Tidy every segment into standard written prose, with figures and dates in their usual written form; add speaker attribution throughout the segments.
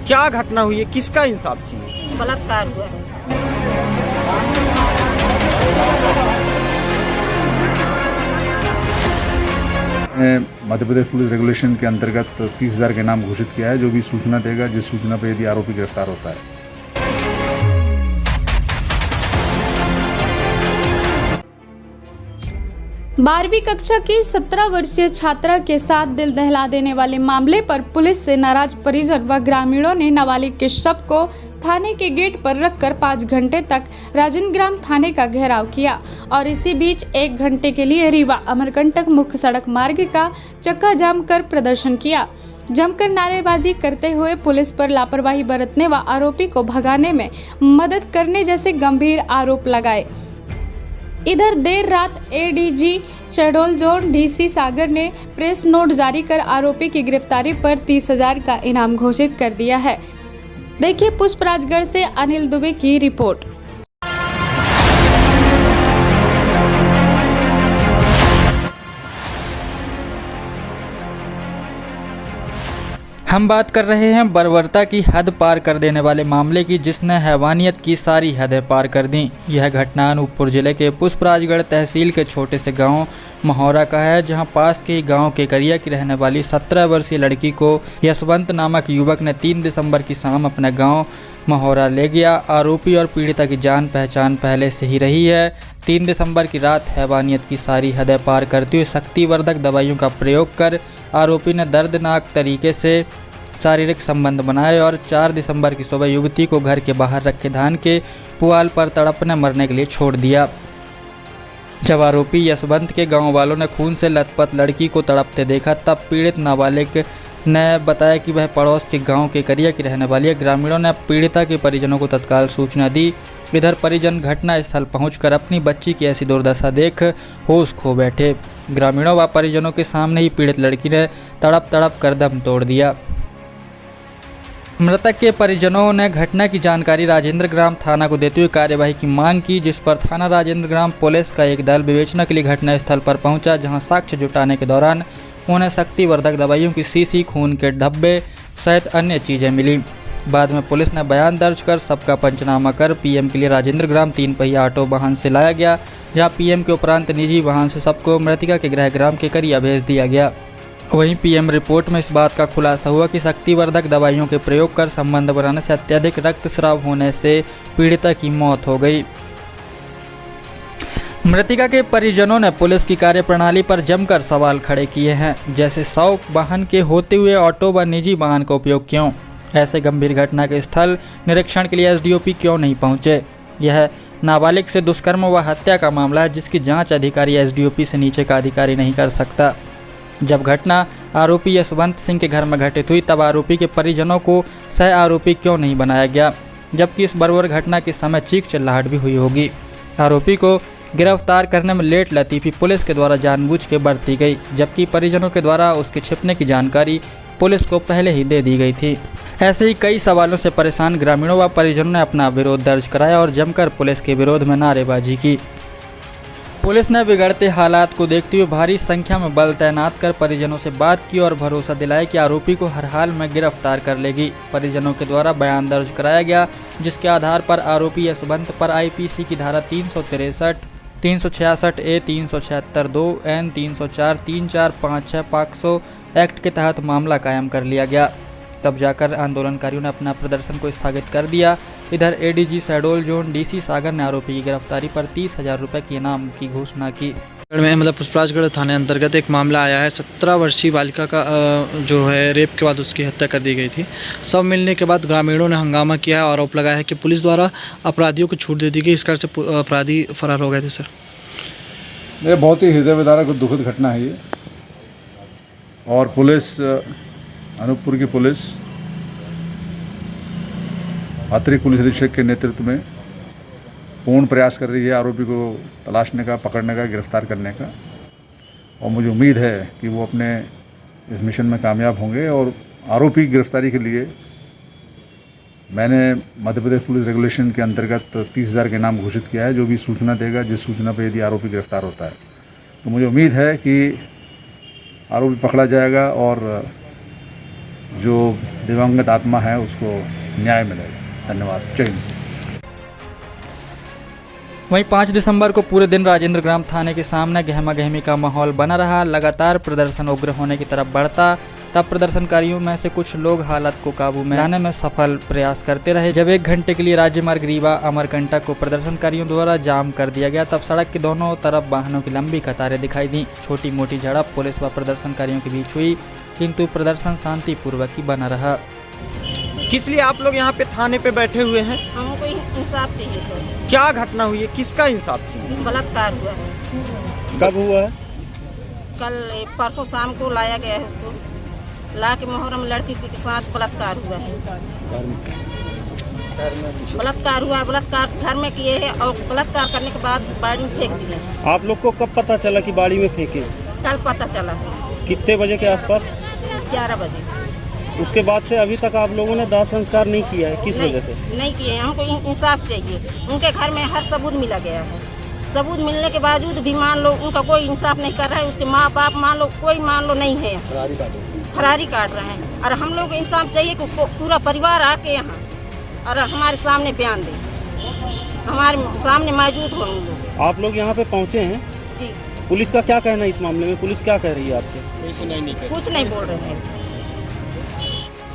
Speaker 1: क्या घटना हुई है, किसका इंसाफ चाहिए?
Speaker 2: बलात्कार हुआ है।
Speaker 3: मध्य प्रदेश पुलिस रेगुलेशन के अंतर्गत 30,000 के नाम घोषित किया है, जो भी सूचना देगा, जिस सूचना पर यदि आरोपी गिरफ्तार होता है।
Speaker 4: 12वीं कक्षा की 17 वर्षीय छात्रा के साथ दिल दहला देने वाले मामले पर पुलिस से नाराज परिजन व ग्रामीणों ने नाबालिग के शव को थाने के गेट पर रखकर 5 घंटे तक राजेंद्रग्राम थाने का घेराव किया और इसी बीच 1 घंटे के लिए रीवा अमरकंटक मुख्य सड़क मार्ग का चक्का जाम कर प्रदर्शन किया। जमकर नारेबाजी करते हुए पुलिस पर लापरवाही बरतने व आरोपी को भगाने में मदद करने जैसे गंभीर आरोप लगाए। इधर देर रात एडीजी शहडोल जोन डीसी सागर ने प्रेस नोट जारी कर आरोपी की गिरफ्तारी पर 30,000 का इनाम घोषित कर दिया है। देखिए पुष्पराजगढ़ से अनिल दुबे की रिपोर्ट।
Speaker 5: हम बात कर रहे हैं बर्बरता की हद पार कर देने वाले मामले की, जिसने हैवानियत की सारी हदें पार कर दी। यह घटना अनूपपुर जिले के पुष्पराजगढ़ तहसील के छोटे से गांव महोरा का है, जहां पास के ही गांव के करिया की रहने वाली 17 वर्षीय लड़की को यशवंत नामक युवक ने 3 दिसंबर की शाम अपने गांव महोरा ले गया। आरोपी और पीड़िता की जान पहचान पहले से ही रही है। 3 दिसंबर की रात हैवानियत की सारी हदें पार करते हुए शक्तिवर्धक दवाइयों का प्रयोग कर आरोपी ने दर्दनाक तरीके से शारीरिक संबंध बनाए और 4 दिसंबर की सुबह युवती को घर के बाहर रखे धान के पुआल पर तड़पने मरने के लिए छोड़ दिया। जब आरोपी यशवंत के गांव वालों ने खून से लथपथ लड़की को तड़पते देखा, तब पीड़ित नाबालिग ने बताया कि वह पड़ोस के गांव के करिया की रहने वाली है। ग्रामीणों ने पीड़िता के परिजनों को तत्काल सूचना दी। इधर परिजन घटना स्थल पहुंचकर अपनी बच्ची की ऐसी दुर्दशा देख होश खो बैठे। ग्रामीणों व परिजनों के सामने ही पीड़ित लड़की ने तड़प तड़प कर दम तोड़ दिया। मृतक के परिजनों ने घटना की जानकारी राजेंद्रग्राम थाना को देते हुए कार्यवाही की मांग की, जिस पर थाना राजेंद्रग्राम पुलिस का एक दल विवेचना के लिए घटनास्थल पर पहुंचा, जहां साक्ष्य जुटाने के दौरान उन्हें शक्तिवर्धक दवाइयों की शीशी, खून के धब्बे सहित अन्य चीज़ें मिली। बाद में पुलिस ने बयान दर्ज कर सबका पंचनामा कर पीएम के लिए राजेंद्रग्राम 3 पहिया ऑटो वाहन से लाया गया, जहाँ पीएम के उपरांत निजी वाहन से सबको मृतिका के गृह ग्राम के करिया भेज दिया गया। वहीं पीएम रिपोर्ट में इस बात का खुलासा हुआ कि शक्तिवर्धक दवाइयों के प्रयोग कर संबंध बनाने से अत्यधिक रक्तस्राव होने से पीड़िता की मौत हो गई। मृतिका के परिजनों ने पुलिस की कार्यप्रणाली पर जमकर सवाल खड़े किए हैं, जैसे 100 वाहन के होते हुए ऑटो व निजी वाहन का उपयोग क्यों? ऐसे गंभीर घटना के स्थल निरीक्षण के लिए एसडीओपी क्यों नहीं पहुंचे? यह नाबालिग से दुष्कर्म व हत्या का मामला है, जिसकी जांच अधिकारी एसडीओपी से नीचे का अधिकारी नहीं कर सकता। जब घटना आरोपी यशवंत सिंह के घर में घटित हुई, तब आरोपी के परिजनों को सह आरोपी क्यों नहीं बनाया गया, जबकि इस बर्बर घटना के समय चीख चिल्लाहट भी हुई होगी। आरोपी को गिरफ्तार करने में लेट लतीफ़ी पुलिस के द्वारा जानबूझ के बरती गई, जबकि परिजनों के द्वारा उसके छिपने की जानकारी पुलिस को पहले ही दे दी गई थी। ऐसे ही कई सवालों से परेशान ग्रामीणों व परिजनों ने अपना विरोध दर्ज कराया और जमकर पुलिस के विरोध में नारेबाजी की। पुलिस ने बिगड़ते हालात को देखते हुए भारी संख्या में बल तैनात कर परिजनों से बात की और भरोसा दिलाया कि आरोपी को हर हाल में गिरफ्तार कर लेगी। परिजनों के द्वारा बयान दर्ज कराया गया, जिसके आधार पर आरोपी यशवंत पर आईपीसी की धारा 363, 366 ए, 376 2 एन, 304, 34, 56 पॉक्सो एक्ट के तहत मामला कायम कर लिया गया। तब जाकर आंदोलनकारियों ने अपना प्रदर्शन को स्थगित कर दिया। इधर एडीजी शहडोल जोन डीसी सागर ने आरोपी की गिरफ्तारी पर 30,000 रुपये के इनाम की घोषणा की।
Speaker 6: मतलब पुष्पराजगढ़ थाने अंतर्गत एक मामला आया है। 17 वर्षीय बालिका का जो है रेप के बाद उसकी हत्या कर दी गई थी। सब मिलने के बाद ग्रामीणों ने हंगामा किया है, आरोप लगाया है कि पुलिस द्वारा अपराधियों को छूट दे दी गई, इस कारण से अपराधी फरार हो गए थे। सर,
Speaker 3: ये बहुत ही हृदय विदारक दुखद घटना है ये, और पुलिस, अनूपपुर की पुलिस अतिरिक्त पुलिस अधीक्षक के नेतृत्व में पूर्ण प्रयास कर रही है आरोपी को तलाशने का, पकड़ने का, गिरफ्तार करने का, और मुझे उम्मीद है कि वो अपने इस मिशन में कामयाब होंगे। और आरोपी की गिरफ्तारी के लिए मैंने मध्य प्रदेश पुलिस रेगुलेशन के अंतर्गत 30,000 के नाम घोषित किया है, जो भी सूचना देगा, जिस सूचना पर यदि आरोपी गिरफ्तार होता है, तो मुझे उम्मीद है कि आरोपी पकड़ा जाएगा और जो दिवंगत आत्मा है उसको न्याय मिलेगा। धन्यवाद। जय हिंद।
Speaker 5: वहीं 5 दिसंबर को पूरे दिन राजेंद्र ग्राम थाने के सामने गहमा गहमी का माहौल बना रहा। लगातार प्रदर्शन उग्र होने की तरफ बढ़ता, तब प्रदर्शनकारियों में से कुछ लोग हालत को काबू में लाने में सफल प्रयास करते रहे। जब 1 घंटे के लिए राज्य मार्ग रीवा अमरकंटक को प्रदर्शनकारियों द्वारा जाम कर दिया गया, तब सड़क के दोनों तरफ वाहनों की लंबी कतारें दिखाई दी। छोटी मोटी झड़प पुलिस व प्रदर्शनकारियों के बीच हुई, किंतु प्रदर्शन शांतिपूर्वक ही बना रहा।
Speaker 1: किस लिए आप लोग यहाँ पे थाने पे बैठे हुए हैं?
Speaker 2: हमको इंसाफ चाहिए सर।
Speaker 1: क्या घटना हुई है, किसका इंसाफ चाहिए?
Speaker 2: बलात्कार हुआ है।
Speaker 1: कब हुआ है?
Speaker 2: कल परसों शाम को लाया गया है उसको, ला के मोहर्रम लड़की के साथ बलात्कार हुआ है। बलात्कार हुआ है, बलात्कार घर में किए है और बलात्कार करने के बाद बाड़ी में फेंक दिए।
Speaker 7: आप लोग को कब पता चला कि बाड़ी में फेंके?
Speaker 2: कल पता चला है।
Speaker 7: कितने बजे के आसपास?
Speaker 2: 11 बजे।
Speaker 7: उसके बाद से अभी तक आप लोगों ने दाह संस्कार नहीं किया है, किस वजह से?
Speaker 2: नहीं किए हैं। हमको इंसाफ चाहिए। उनके घर में हर सबूत मिला गया है। सबूत मिलने के बावजूद भी मान लो उनका कोई इंसाफ नहीं कर रहा है। उसके माँ बाप मान लो कोई मान लो नहीं है, फरारी काट रहे हैं। और हम लोग इंसाफ चाहिए कि पूरा परिवार आके यहाँ और हमारे सामने बयान दे, हमारे सामने मौजूद हो उन लोग।
Speaker 7: आप लोग यहाँ पे पहुँचे हैं
Speaker 2: जी।
Speaker 7: पुलिस का क्या कहना है इस मामले में? पुलिस क्या कह रही है आपसे?
Speaker 2: कुछ नहीं बोल रहे हैं।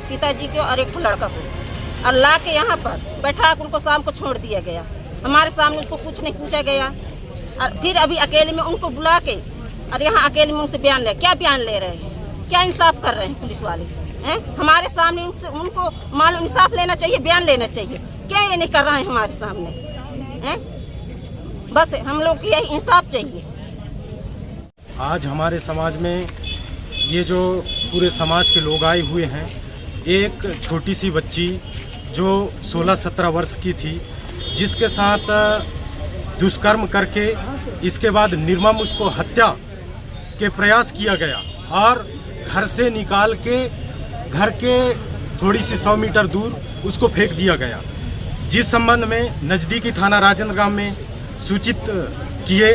Speaker 2: पिताजी को और एक लड़का को और ला के यहाँ पर बैठा के उनको शाम को छोड़ दिया गया। हमारे सामने उसको कुछ नहीं पूछा गया। और फिर अभी अकेले में उनको बुला के और यहाँ अकेले में उनसे बयान ले, क्या बयान ले रहे हैं? क्या इंसाफ कर रहे हैं पुलिस वाले हैं? हमारे सामने उनको मालूम इंसाफ लेना चाहिए, बयान लेना चाहिए। क्या ये नहीं कर रहे हैं हमारे सामने हैं? बस हम लोग को यही इंसाफ चाहिए।
Speaker 8: आज हमारे समाज में ये जो पूरे समाज के लोग आए हुए हैं, एक छोटी सी बच्ची जो 16-17 वर्ष की थी, जिसके साथ दुष्कर्म करके इसके बाद निर्मम उसको हत्या के प्रयास किया गया और घर से निकाल के घर के थोड़ी सी 100 मीटर दूर उसको फेंक दिया गया। जिस संबंध में नज़दीकी थाना राजेंद्र ग्राम में सूचित किए,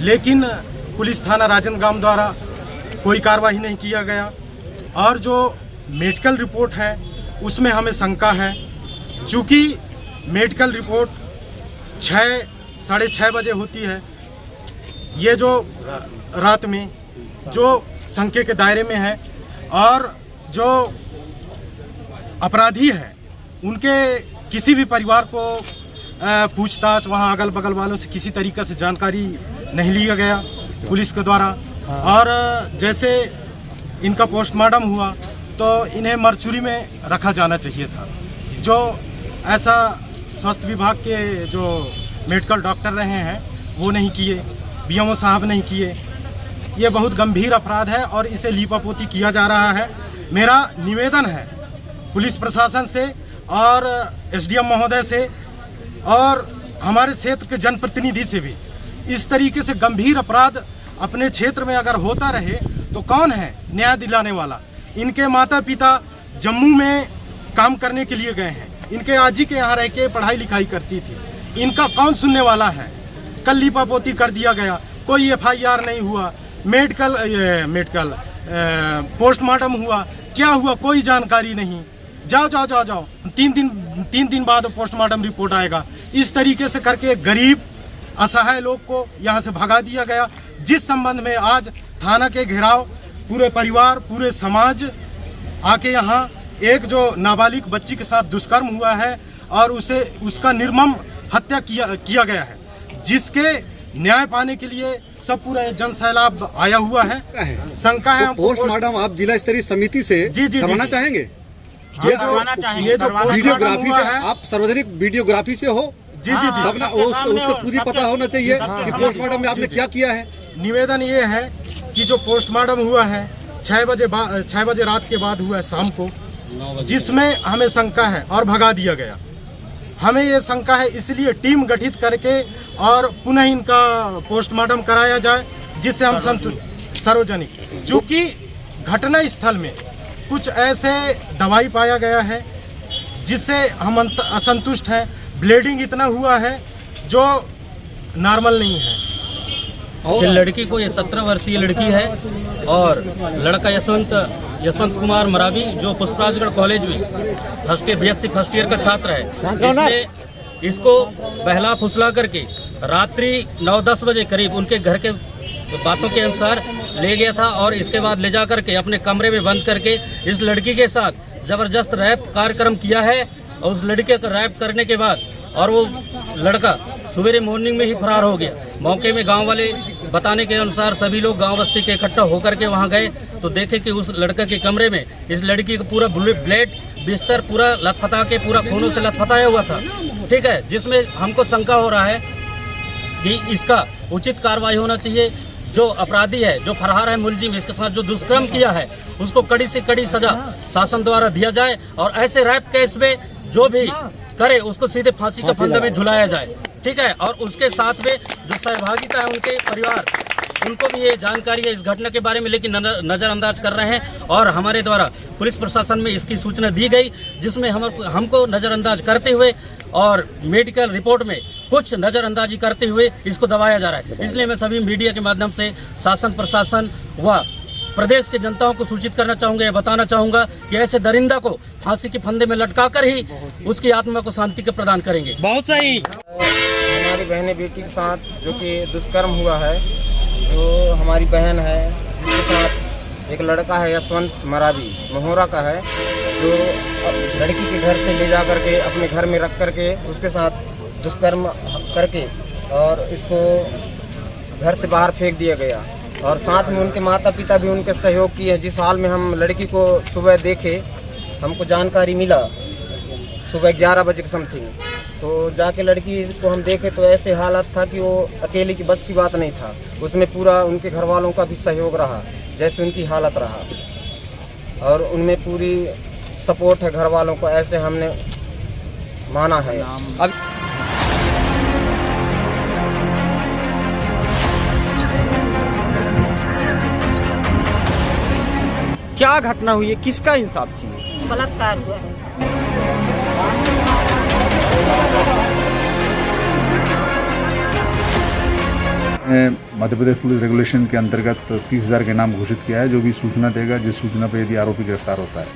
Speaker 8: लेकिन पुलिस थाना राजेंद्र ग्राम द्वारा कोई कार्रवाई नहीं किया गया। और जो मेडिकल रिपोर्ट है उसमें हमें शंका है, चूँकि मेडिकल रिपोर्ट 6-6:30 बजे होती है। ये जो रात में जो संख्या के दायरे में है और जो अपराधी है उनके किसी भी परिवार को पूछताछ वहाँ अगल बगल वालों से किसी तरीके से जानकारी नहीं लिया गया पुलिस के द्वारा। और जैसे इनका पोस्टमार्टम हुआ तो इन्हें मरचुरी में रखा जाना चाहिए था। जो ऐसा स्वास्थ्य विभाग के जो मेडिकल डॉक्टर रहे हैं वो नहीं किए, बीएमओ साहब नहीं किए। ये बहुत गंभीर अपराध है और इसे लीपापोती किया जा रहा है। मेरा निवेदन है पुलिस प्रशासन से और एसडीएम महोदय से और हमारे क्षेत्र के जनप्रतिनिधि से भी, इस तरीके से गंभीर अपराध अपने क्षेत्र में अगर होता रहे तो कौन है न्याय दिलाने वाला? इनके माता पिता जम्मू में काम करने के लिए गए हैं, इनके आजी के यहाँ रह के पढ़ाई लिखाई करती थी, इनका कौन सुनने वाला है? कल लीपापोती कर दिया गया, कोई एफआईआर नहीं हुआ। मेडिकल पोस्टमार्टम हुआ, क्या हुआ कोई जानकारी नहीं। जाओ जाओ जाओ जाओ, 3 दिन बाद पोस्टमार्टम रिपोर्ट आएगा। इस तरीके से करके गरीब असहाय लोग को यहाँ से भगा दिया गया, जिस संबंध में आज थाना के घेराव पूरे परिवार पूरे समाज आके यहाँ एक जो नाबालिग बच्ची के साथ दुष्कर्म हुआ है और उसका निर्मम हत्या किया गया है, जिसके न्याय पाने के लिए सब पूरा जन सैलाब आया हुआ है। शंका है
Speaker 9: पोस्टमार्टम आप जिला स्तरीय समिति से करवाना चाहेंगे?
Speaker 8: ये जो
Speaker 9: वीडियोग्राफी से आप सार्वजनिक वीडियोग्राफी से हो
Speaker 8: जी जी जी,
Speaker 9: तब ना उसको पूरी पता होना चाहिए कि पोस्टमार्टम में आपने क्या किया है।
Speaker 8: निवेदन ये है कि जो पोस्टमार्टम हुआ है 6 बजे रात के बाद हुआ है शाम को, जिसमें हमें शंका है और भगा दिया गया। हमें ये शंका है, इसलिए टीम गठित करके और पुनः इनका पोस्टमार्टम कराया जाए, जिससे हम संतुष्ट। सार्वजनिक चूँकि घटना स्थल में कुछ ऐसे दवाई पाया गया है जिससे हम असंतुष्ट हैं। ब्लीडिंग इतना हुआ है जो नॉर्मल नहीं है
Speaker 10: कि लड़की को, ये 17 वर्षीय लड़की है और लड़का यशवंत कुमार मरावी जो पुष्पराजगढ़ कॉलेज में BSc फर्स्ट ईयर का छात्र है, इसने इसको बहला फुसला करके रात्रि 9-10 बजे करीब उनके घर के बातों के अनुसार ले गया था और इसके बाद ले जा करके अपने कमरे में बंद करके इस लड़की के साथ जबरदस्त रैप कार्यक्रम किया है। और उस लड़के का रैप करने के बाद और वो लड़का सवेरे मॉर्निंग में ही फरार हो गया। मौके में गांव वाले बताने के अनुसार सभी लोग गांव बस्ती के इकट्ठा होकर के वहां गए तो देखे कि उस लड़के के कमरे में इस लड़की का पूरा ब्लेड बिस्तर पूरा लथपथा के पूरा खूनों से लथपथाया हुआ था। ठीक है, जिसमें हमको शंका हो रहा है कि इसका उचित कार्रवाई होना चाहिए। जो अपराधी है, जो फरार है मुलजिम, इसके साथ जो दुष्कर्म किया है उसको कड़ी से कड़ी सजा शासन द्वारा दिया जाए और ऐसे रैप केस में जो भी करे उसको सीधे फांसी का फंदे में झुलाया जाए। ठीक है, और उसके साथ में जो सहभागिता है उनके परिवार, उनको भी ये जानकारी है इस घटना के बारे में, लेकिन नज़रअंदाज कर रहे हैं। और हमारे द्वारा पुलिस प्रशासन में इसकी सूचना दी गई जिसमें हमको नज़रअंदाज करते हुए और मेडिकल रिपोर्ट में कुछ नज़रअंदाजी करते हुए इसको दबाया जा रहा है। इसलिए मैं सभी मीडिया के माध्यम से शासन प्रशासन व प्रदेश के जनताओं को सूचित करना चाहूँगा या बताना चाहूँगा कि ऐसे दरिंदा को फांसी के फंदे में लटका कर ही उसकी आत्मा को शांति के प्रदान करेंगे।
Speaker 11: बहुत सही। हमारी बहन बेटी के साथ जो कि दुष्कर्म हुआ है, जो हमारी बहन है जिसके साथ एक लड़का है यशवंत मरावी महोरा का है, जो लड़की के घर से ले जा करके अपने घर में रख करके उसके साथ दुष्कर्म करके और इसको घर से बाहर फेंक दिया गया। और साथ में उनके माता पिता भी उनके सहयोग किए। जिस हाल में हम लड़की को सुबह देखे, हमको जानकारी मिला सुबह 11 बजे के समथिंग, तो जाके लड़की को हम देखे तो ऐसे हालत था कि वो अकेले की बस की बात नहीं था, उसमें पूरा उनके घर वालों का भी सहयोग रहा जैसे उनकी हालत रहा और उनमें पूरी सपोर्ट है घर वालों को, ऐसे हमने माना है। अब
Speaker 1: क्या घटना हुई है, किसका इंसाफ चाहिए?
Speaker 2: बलात्कार हुआ है।
Speaker 3: मध्य प्रदेश पुलिस रेगुलेशन के अंतर्गत 30,000 के नाम घोषित किया है। जो भी सूचना देगा, जिस सूचना पर यदि आरोपी गिरफ्तार होता है